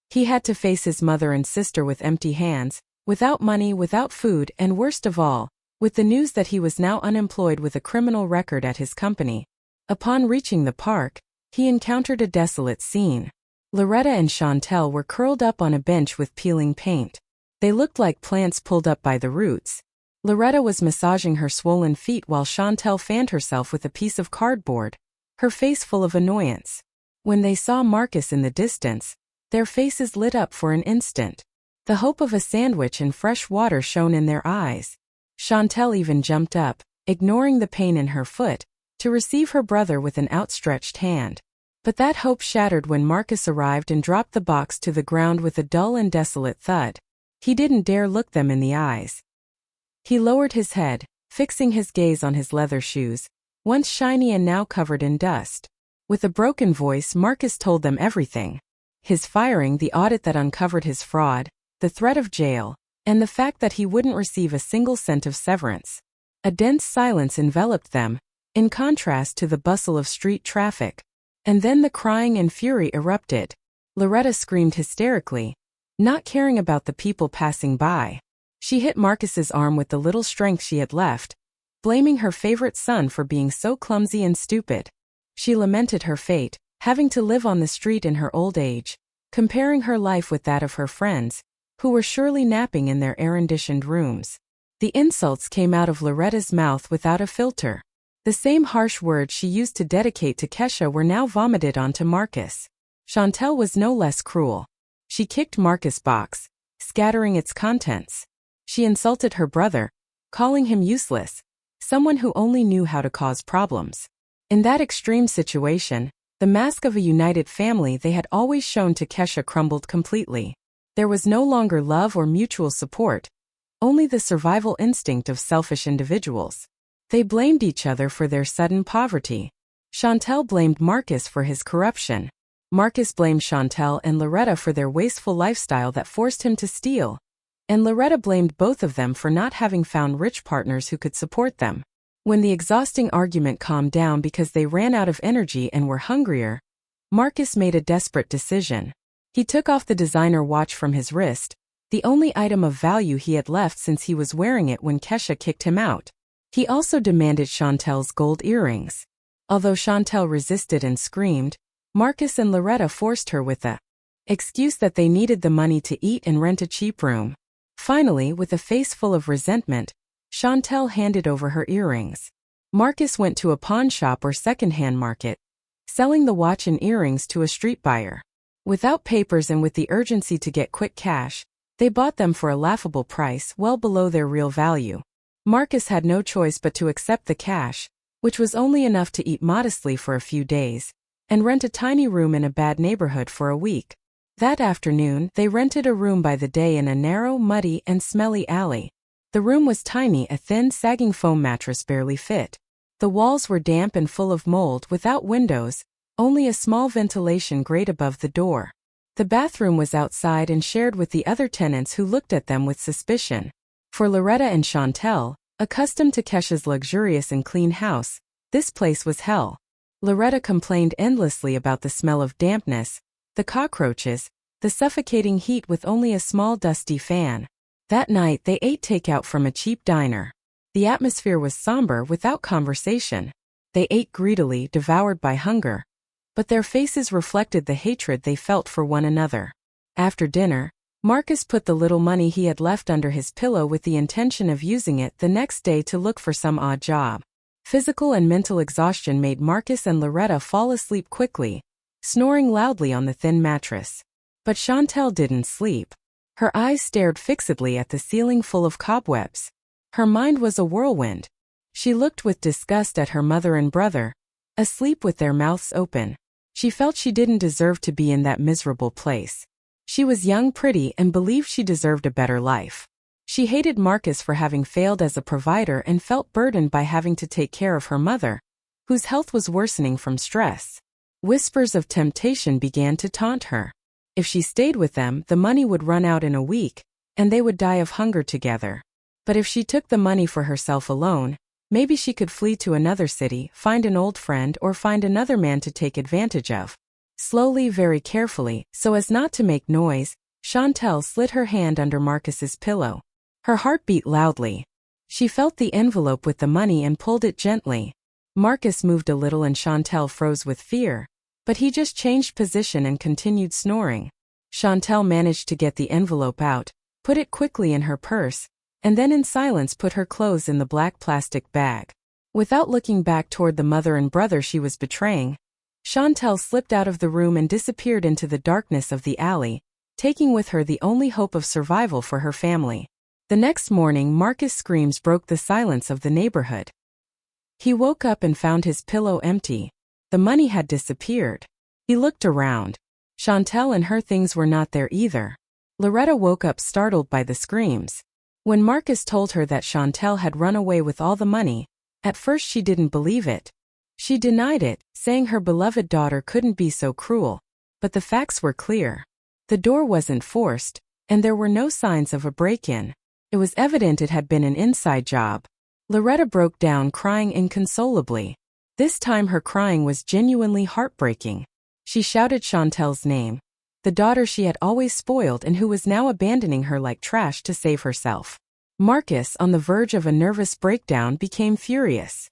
He had to face his mother and sister with empty hands, without money, without food, and worst of all, with the news that he was now unemployed with a criminal record at his company. Upon reaching the park, he encountered a desolate scene. Loretta and Chantel were curled up on a bench with peeling paint. They looked like plants pulled up by the roots. Loretta was massaging her swollen feet while Chantel fanned herself with a piece of cardboard, her face full of annoyance. When they saw Marcus in the distance, their faces lit up for an instant. The hope of a sandwich and fresh water shone in their eyes. Chantel even jumped up, ignoring the pain in her foot, to receive her brother with an outstretched hand. But that hope shattered when Marcus arrived and dropped the box to the ground with a dull and desolate thud. He didn't dare look them in the eyes. He lowered his head, fixing his gaze on his leather shoes, once shiny and now covered in dust. With a broken voice, Marcus told them everything. His firing, the audit that uncovered his fraud, the threat of jail, and the fact that he wouldn't receive a single cent of severance. A dense silence enveloped them, in contrast to the bustle of street traffic. And then the crying and fury erupted. Loretta screamed hysterically, not caring about the people passing by. She hit Marcus's arm with the little strength she had left, blaming her favorite son for being so clumsy and stupid. She lamented her fate, having to live on the street in her old age, comparing her life with that of her friends, who were surely napping in their air-conditioned rooms. The insults came out of Loretta's mouth without a filter. The same harsh words she used to dedicate to Kesha were now vomited onto Marcus. Chantel was no less cruel. She kicked Marcus' box, scattering its contents. She insulted her brother, calling him useless, someone who only knew how to cause problems. In that extreme situation, the mask of a united family they had always shown to Kesha crumbled completely. There was no longer love or mutual support, only the survival instinct of selfish individuals. They blamed each other for their sudden poverty. Chantel blamed Marcus for his corruption. Marcus blamed Chantel and Loretta for their wasteful lifestyle that forced him to steal. And Loretta blamed both of them for not having found rich partners who could support them. When the exhausting argument calmed down because they ran out of energy and were hungrier, Marcus made a desperate decision. He took off the designer watch from his wrist, the only item of value he had left since he was wearing it when Kesha kicked him out. He also demanded Chantel's gold earrings. Although Chantel resisted and screamed, Marcus and Loretta forced her with the excuse that they needed the money to eat and rent a cheap room. Finally, with a face full of resentment, Chantel handed over her earrings. Marcus went to a pawn shop or second-hand market, selling the watch and earrings to a street buyer. Without papers and with the urgency to get quick cash, they bought them for a laughable price well below their real value. Marcus had no choice but to accept the cash, which was only enough to eat modestly for a few days, and rent a tiny room in a bad neighborhood for a week. That afternoon, they rented a room by the day in a narrow, muddy, and smelly alley. The room was tiny, a thin, sagging foam mattress barely fit. The walls were damp and full of mold without windows, only a small ventilation grate above the door. The bathroom was outside and shared with the other tenants who looked at them with suspicion. For Loretta and Chantel, accustomed to Kesha's luxurious and clean house, this place was hell. Loretta complained endlessly about the smell of dampness, the cockroaches, the suffocating heat with only a small dusty fan. That night they ate takeout from a cheap diner. The atmosphere was somber without conversation. They ate greedily, devoured by hunger, but their faces reflected the hatred they felt for one another. After dinner, Marcus put the little money he had left under his pillow with the intention of using it the next day to look for some odd job. Physical and mental exhaustion made Marcus and Loretta fall asleep quickly, snoring loudly on the thin mattress. But Chantel didn't sleep. Her eyes stared fixedly at the ceiling full of cobwebs. Her mind was a whirlwind. She looked with disgust at her mother and brother, asleep with their mouths open. She felt she didn't deserve to be in that miserable place. She was young, pretty, and believed she deserved a better life. She hated Marcus for having failed as a provider and felt burdened by having to take care of her mother, whose health was worsening from stress. Whispers of temptation began to taunt her. If she stayed with them, the money would run out in a week, and they would die of hunger together. But if she took the money for herself alone, maybe she could flee to another city, find an old friend, or find another man to take advantage of. Slowly, very carefully, so as not to make noise, Chantel slid her hand under Marcus's pillow. Her heart beat loudly. She felt the envelope with the money and pulled it gently. Marcus moved a little and Chantel froze with fear, but he just changed position and continued snoring. Chantel managed to get the envelope out, put it quickly in her purse, and then in silence put her clothes in the black plastic bag. Without looking back toward the mother and brother she was betraying, Chantel slipped out of the room and disappeared into the darkness of the alley, taking with her the only hope of survival for her family. The next morning, Marcus' screams broke the silence of the neighborhood. He woke up and found his pillow empty. The money had disappeared. He looked around. Chantel and her things were not there either. Loretta woke up startled by the screams. When Marcus told her that Chantel had run away with all the money, at first she didn't believe it. She denied it, saying her beloved daughter couldn't be so cruel. But the facts were clear. The door wasn't forced, and there were no signs of a break-in. It was evident it had been an inside job. Loretta broke down crying inconsolably. This time her crying was genuinely heartbreaking. She shouted Chantel's name, the daughter she had always spoiled and who was now abandoning her like trash to save herself. Marcus, on the verge of a nervous breakdown, became furious.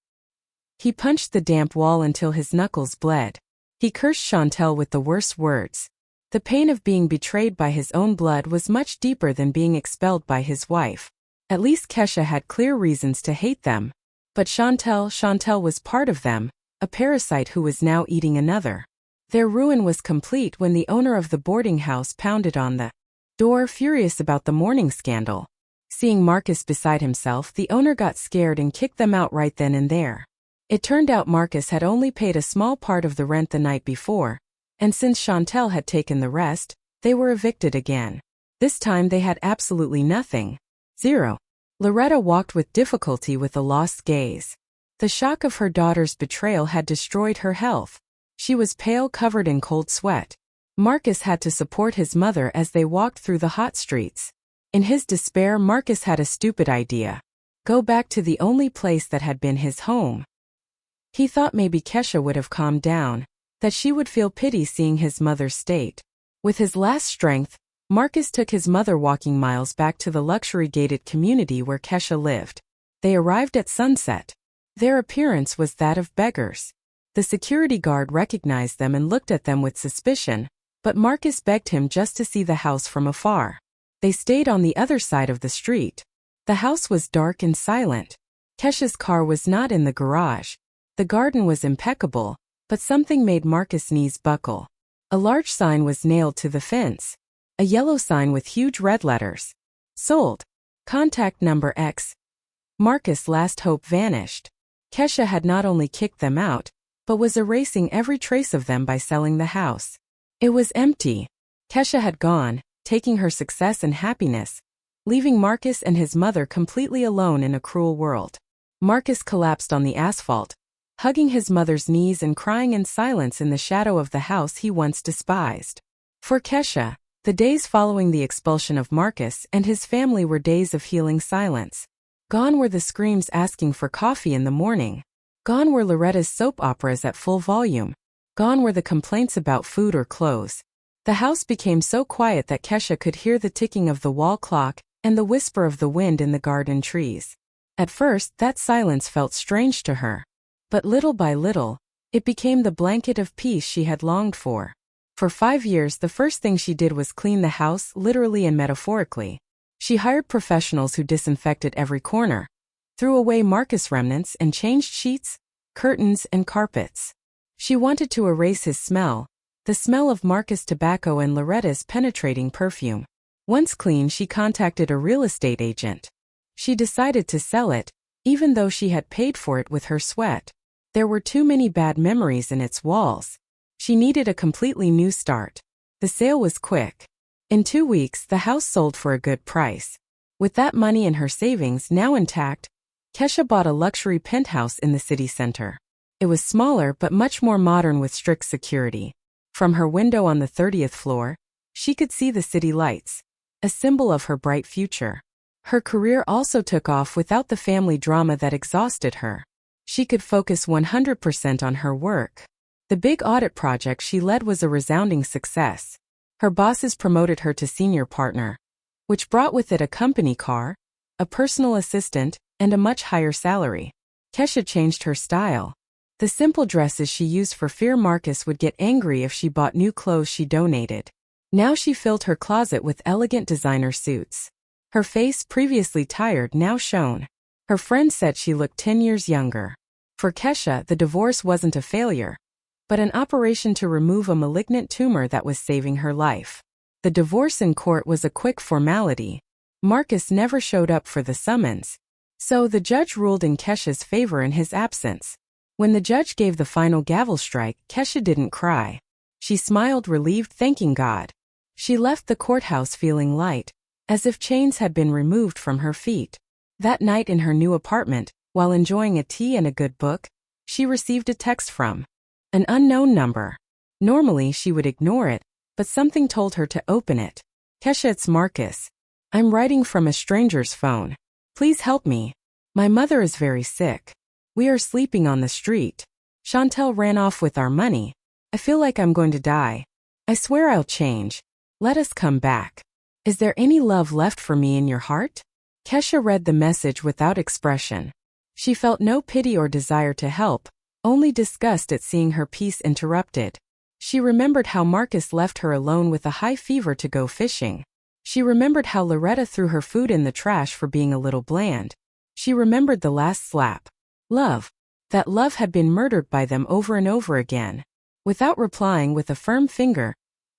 He punched the damp wall until his knuckles bled. He cursed Chantel with the worst words. The pain of being betrayed by his own blood was much deeper than being expelled by his wife. At least Kesha had clear reasons to hate them. But Chantel was part of them, a parasite who was now eating another. Their ruin was complete when the owner of the boarding house pounded on the door, furious about the morning scandal. Seeing Marcus beside himself, the owner got scared and kicked them out right then and there. It turned out Marcus had only paid a small part of the rent the night before, and since Chantel had taken the rest, they were evicted again. This time they had absolutely nothing. Zero. Loretta walked with difficulty with a lost gaze. The shock of her daughter's betrayal had destroyed her health. She was pale, covered in cold sweat. Marcus had to support his mother as they walked through the hot streets. In his despair, Marcus had a stupid idea. Go back to the only place that had been his home. He thought maybe Kesha would have calmed down, that she would feel pity seeing his mother's state. With his last strength, Marcus took his mother walking miles back to the luxury-gated community where Kesha lived. They arrived at sunset. Their appearance was that of beggars. The security guard recognized them and looked at them with suspicion, but Marcus begged him just to see the house from afar. They stayed on the other side of the street. The house was dark and silent. Kesha's car was not in the garage. The garden was impeccable, but something made Marcus' knees buckle. A large sign was nailed to the fence. A yellow sign with huge red letters. Sold. Contact number X. Marcus' last hope vanished. Kesha had not only kicked them out, but was erasing every trace of them by selling the house. It was empty. Kesha had gone, taking her success and happiness, leaving Marcus and his mother completely alone in a cruel world. Marcus collapsed on the asphalt, hugging his mother's knees and crying in silence in the shadow of the house he once despised. For Kesha, the days following the expulsion of Marcus and his family were days of healing silence. Gone were the screams asking for coffee in the morning. Gone were Loretta's soap operas at full volume. Gone were the complaints about food or clothes. The house became so quiet that Kesha could hear the ticking of the wall clock and the whisper of the wind in the garden trees. At first, that silence felt strange to her. But little by little, it became the blanket of peace she had longed for. For 5 years, the first thing she did was clean the house, literally and metaphorically. She hired professionals who disinfected every corner, threw away Marcus remnants and changed sheets, curtains, and carpets. She wanted to erase his smell, the smell of Marcus' tobacco and Loretta's penetrating perfume. Once clean, she contacted a real estate agent. She decided to sell it, even though she had paid for it with her sweat. There were too many bad memories in its walls. She needed a completely new start. The sale was quick. In 2 weeks, the house sold for a good price. With that money and her savings now intact, Kesha bought a luxury penthouse in the city center. It was smaller but much more modern with strict security. From her window on the 30th floor, she could see the city lights, a symbol of her bright future. Her career also took off without the family drama that exhausted her. She could focus 100% on her work. The big audit project she led was a resounding success. Her bosses promoted her to senior partner, which brought with it a company car, a personal assistant, and a much higher salary. Kesha changed her style. The simple dresses she used for fear Marcus would get angry if she bought new clothes she donated. Now she filled her closet with elegant designer suits. Her face, previously tired, now shone. Her friends said she looked 10 years younger. For Kesha, the divorce wasn't a failure, but an operation to remove a malignant tumor that was saving her life. The divorce in court was a quick formality. Marcus never showed up for the summons, so the judge ruled in Kesha's favor in his absence. When the judge gave the final gavel strike, Kesha didn't cry. She smiled, relieved, thanking God. She left the courthouse feeling light, as if chains had been removed from her feet. That night in her new apartment, while enjoying a tea and a good book, she received a text from an unknown number. Normally she would ignore it, but something told her to open it. Kesha, it's Marcus. I'm writing from a stranger's phone. Please help me. My mother is very sick. We are sleeping on the street. Chantel ran off with our money. I feel like I'm going to die. I swear I'll change. Let us come back. Is there any love left for me in your heart? Kesha read the message without expression. She felt no pity or desire to help, only disgust at seeing her peace interrupted. She remembered how Marcus left her alone with a high fever to go fishing. She remembered how Loretta threw her food in the trash for being a little bland. She remembered the last slap. Love. That love had been murdered by them over and over again. Without replying with a firm finger,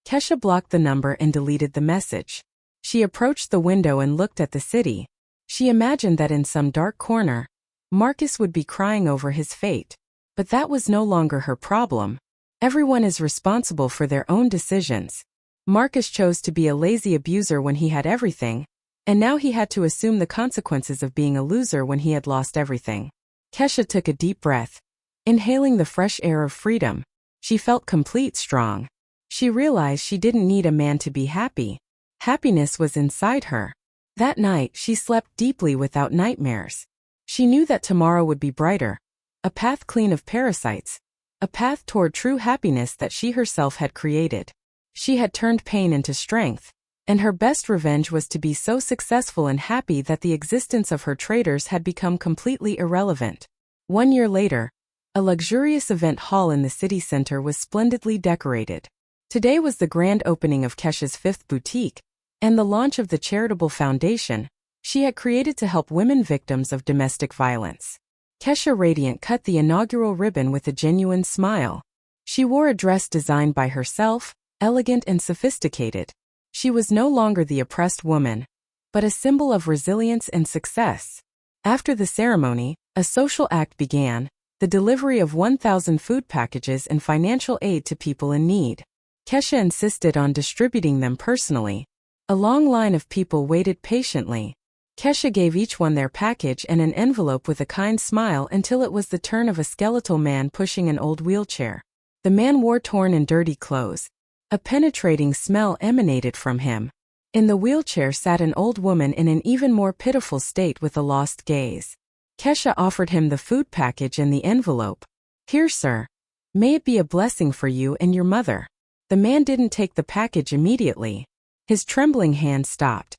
Kesha blocked the number and deleted the message. She approached the window and looked at the city. She imagined that in some dark corner, Marcus would be crying over his fate. But that was no longer her problem. Everyone is responsible for their own decisions. Marcus chose to be a lazy abuser when he had everything, and now he had to assume the consequences of being a loser when he had lost everything. Kesha took a deep breath. Inhaling the fresh air of freedom, she felt complete, strong. She realized she didn't need a man to be happy. Happiness was inside her. That night, she slept deeply without nightmares. She knew that tomorrow would be brighter. A path clean of parasites. A path toward true happiness that she herself had created. She had turned pain into strength. And her best revenge was to be so successful and happy that the existence of her traders had become completely irrelevant. 1 year later, a luxurious event hall in the city center was splendidly decorated. Today was the grand opening of Kesha's 5th boutique, and the launch of the charitable foundation she had created to help women victims of domestic violence. Kesha Radiant cut the inaugural ribbon with a genuine smile. She wore a dress designed by herself, elegant and sophisticated. She was no longer the oppressed woman, but a symbol of resilience and success. After the ceremony, a social act began, the delivery of 1,000 food packages and financial aid to people in need. Kesha insisted on distributing them personally. A long line of people waited patiently. Kesha gave each one their package and an envelope with a kind smile until it was the turn of a skeletal man pushing an old wheelchair. The man wore torn and dirty clothes. A penetrating smell emanated from him. In the wheelchair sat an old woman in an even more pitiful state with a lost gaze. Kesha offered him the food package and the envelope. "Here, sir. May it be a blessing for you and your mother." The man didn't take the package immediately. His trembling hand stopped.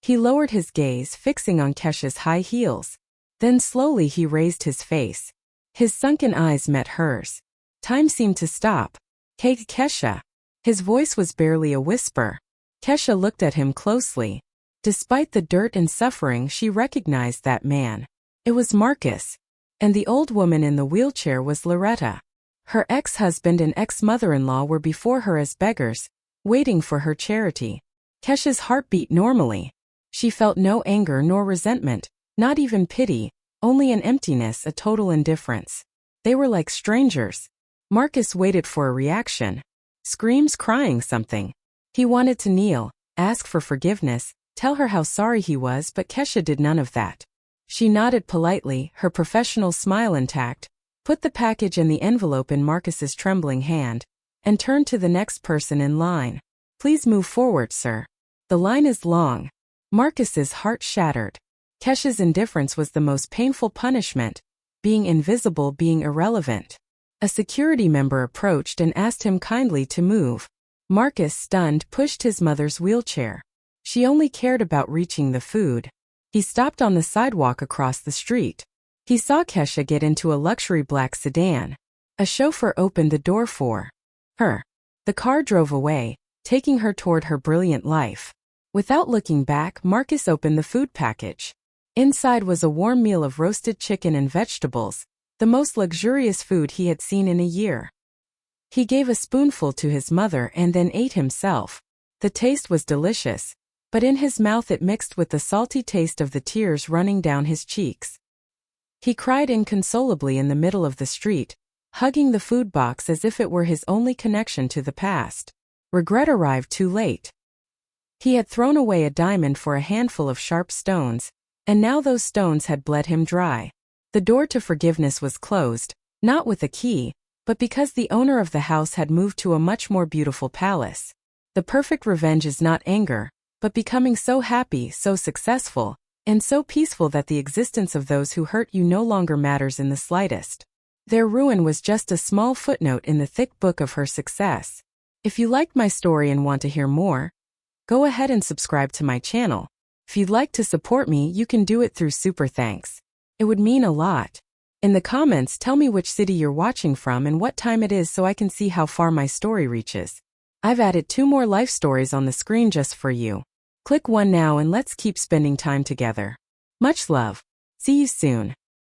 He lowered his gaze, fixing on Kesha's high heels. Then slowly he raised his face. His sunken eyes met hers. Time seemed to stop. "Hey, Kesha." His voice was barely a whisper. Kesha looked at him closely. Despite the dirt and suffering, she recognized that man. It was Marcus. And the old woman in the wheelchair was Loretta. Her ex-husband and ex-mother-in-law were before her as beggars, waiting for her charity. Kesha's heart beat normally. She felt no anger nor resentment, not even pity, only an emptiness, a total indifference. They were like strangers. Marcus waited for a reaction. Screams, crying something. He wanted to kneel, ask for forgiveness, tell her how sorry he was, but Kesha did none of that. She nodded politely, her professional smile intact, put the package and the envelope in Marcus's trembling hand, and turned to the next person in line. "Please move forward, sir. The line is long." Marcus's heart shattered. Kesha's indifference was the most painful punishment, being invisible, being irrelevant. A security member approached and asked him kindly to move. Marcus, stunned, pushed his mother's wheelchair. She only cared about reaching the food. He stopped on the sidewalk across the street. He saw Kesha get into a luxury black sedan. A chauffeur opened the door for her. The car drove away, taking her toward her brilliant life. Without looking back, Marcus opened the food package. Inside was a warm meal of roasted chicken and vegetables, the most luxurious food he had seen in a year. He gave a spoonful to his mother and then ate himself. The taste was delicious, but in his mouth it mixed with the salty taste of the tears running down his cheeks. He cried inconsolably in the middle of the street, hugging the food box as if it were his only connection to the past. Regret arrived too late. He had thrown away a diamond for a handful of sharp stones, and now those stones had bled him dry. The door to forgiveness was closed, not with a key, but because the owner of the house had moved to a much more beautiful palace. The perfect revenge is not anger, but becoming so happy, so successful, and so peaceful that the existence of those who hurt you no longer matters in the slightest. Their ruin was just a small footnote in the thick book of her success. If you liked my story and want to hear more, go ahead and subscribe to my channel. If you'd like to support me, you can do it through Super Thanks. It would mean a lot. In the comments, tell me which city you're watching from and what time it is so I can see how far my story reaches. I've added 2 more life stories on the screen just for you. Click one now and let's keep spending time together. Much love. See you soon.